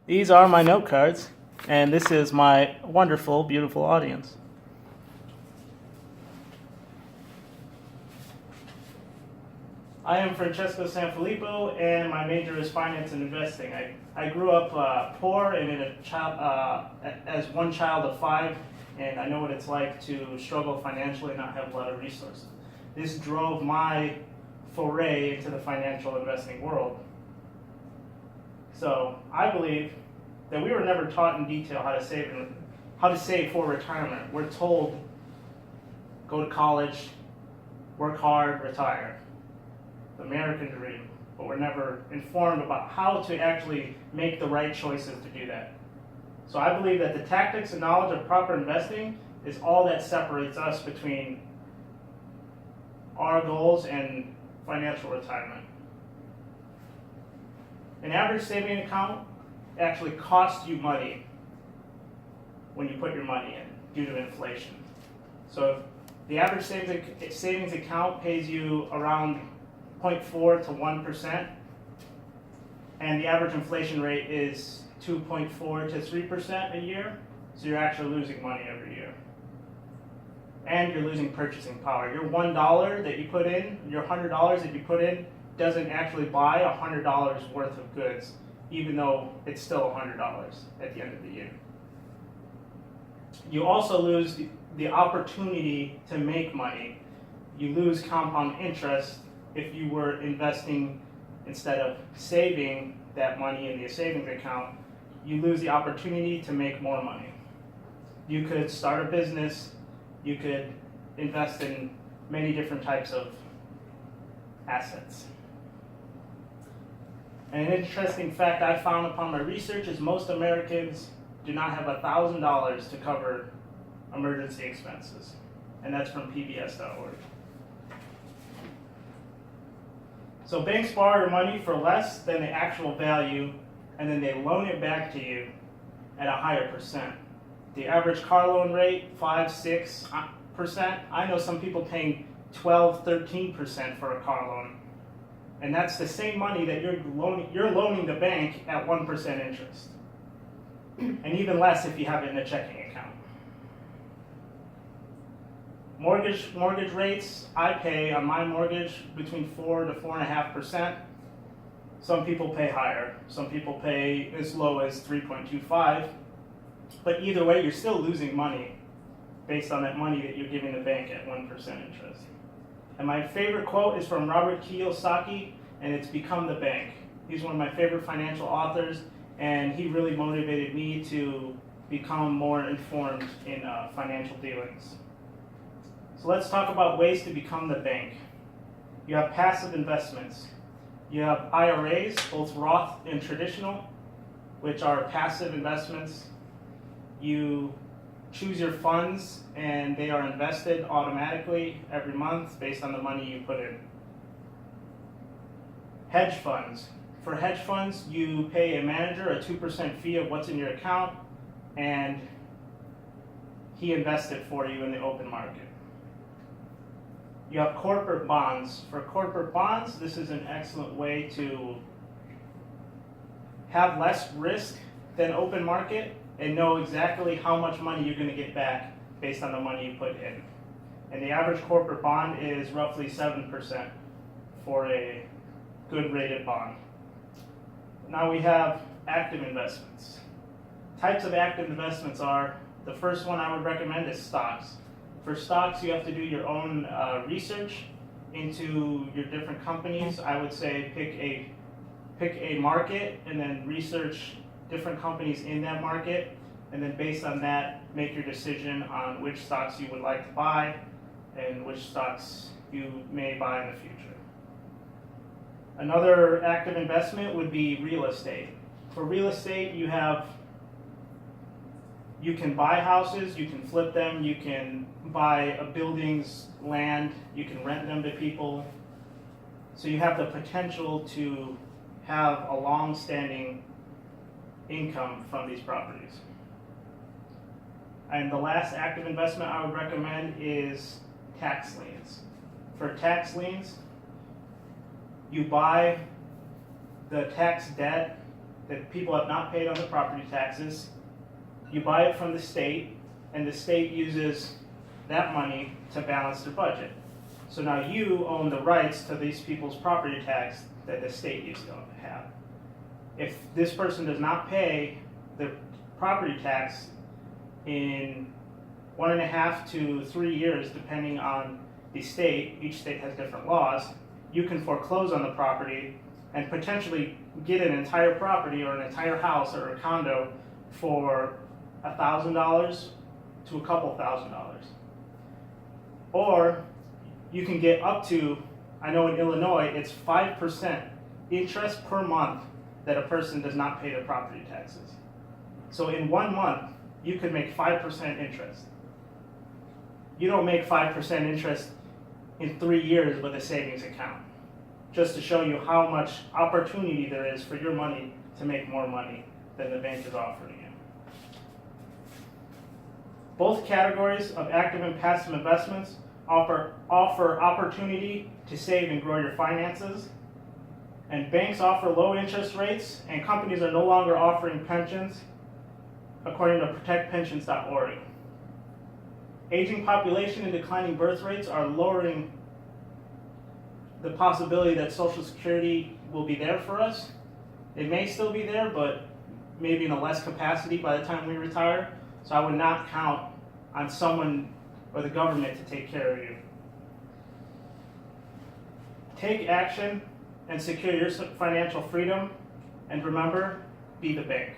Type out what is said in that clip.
These are my note cards, and this is my wonderful, beautiful audience. I am Francesco Sanfilippo, and my major is finance and investing. I grew up poor and as one child of five, and I know what it's like to struggle financially and not have a lot of resources. This drove my foray into the financial investing world. So I believe that we were never taught in detail how to save for retirement. We're told, go to college, work hard, retire. The American dream, but we're never informed about how to actually make the right choices to do that. So I believe that the tactics and knowledge of proper investing is all that separates us between our goals and financial retirement. An average saving account actually costs you money when you put your money in due to inflation. So the average savings account pays you around 0.4 to 1%, and the average inflation rate is 2.4 to 3% a year, so you're actually losing money every year. And you're losing purchasing power. Your $1 that you put in, your $100 that you put in, doesn't actually buy $100 worth of goods, even though it's still $100 at the end of the year. You also lose the opportunity to make money. You lose compound interest if you were investing instead of saving that money in the savings account. You lose the opportunity to make more money. You could start a business, you could invest in many different types of assets. And an interesting fact I found upon my research is most Americans do not have $1,000 to cover emergency expenses. And that's from PBS.org. So banks borrow your money for less than the actual value, and then they loan it back to you at a higher percent. The average car loan rate, 5-6%. I know some people paying 12-13% for a car loan. And that's the same money that you're loaning the bank at 1% interest. And even less if you have it in a checking account. Mortgage rates, I pay on my mortgage between 4 to 4.5%. Some people pay higher. Some people pay as low as 3.25. But either way, you're still losing money based on that money that you're giving the bank at 1% interest. And my favorite quote is from Robert Kiyosaki, and it's "Become the Bank." He's one of my favorite financial authors, and he really motivated me to become more informed in financial dealings. So let's talk about ways to become the bank. You have passive investments. You have IRAs, both Roth and traditional, which are passive investments. You choose your funds, and they are invested automatically every month based on the money you put in. Hedge funds. For hedge funds, you pay a manager a 2% fee of what's in your account, and he invests it for you in the open market. You have corporate bonds. For corporate bonds, this is an excellent way to have less risk than open market and know exactly how much money you're going to get back based on the money you put in. And the average corporate bond is roughly 7% for a good rated bond. Now we have active investments. Types of active investments are, the first one I would recommend is stocks. For stocks, you have to do your own research into your different companies. I would say pick a market and then research different companies in that market, and then based on that, make your decision on which stocks you would like to buy and which stocks you may buy in the future. Another active investment would be real estate. For real estate, you can buy houses, you can flip them, you can buy a building's land, you can rent them to people. So you have the potential to have a long-standing income from these properties. And the last active investment I would recommend is tax liens. For tax liens, you buy the tax debt that people have not paid on the property taxes. You buy it from the state, and the state uses that money to balance their budget. So now you own the rights to these people's property tax that the state used to have. If this person does not pay the property tax in 1.5 to 3 years, depending on the state, each state has different laws, you can foreclose on the property and potentially get an entire property or an entire house or a condo for $1,000 to a couple $1,000s. Or you can get up to, I know in Illinois, it's 5% interest per month that a person does not pay their property taxes. So in 1 month, you could make 5% interest. You don't make 5% interest in 3 years with a savings account. Just to show you how much opportunity there is for your money to make more money than the bank is offering you. Both categories of active and passive investments offer opportunity to save and grow your finances. And banks offer low interest rates, and companies are no longer offering pensions, according to protectpensions.org. Aging population and declining birth rates are lowering the possibility that Social Security will be there for us. It may still be there, but maybe in a less capacity by the time we retire. So I would not count on someone or the government to take care of you. Take action and secure your financial freedom, and remember, be the bank.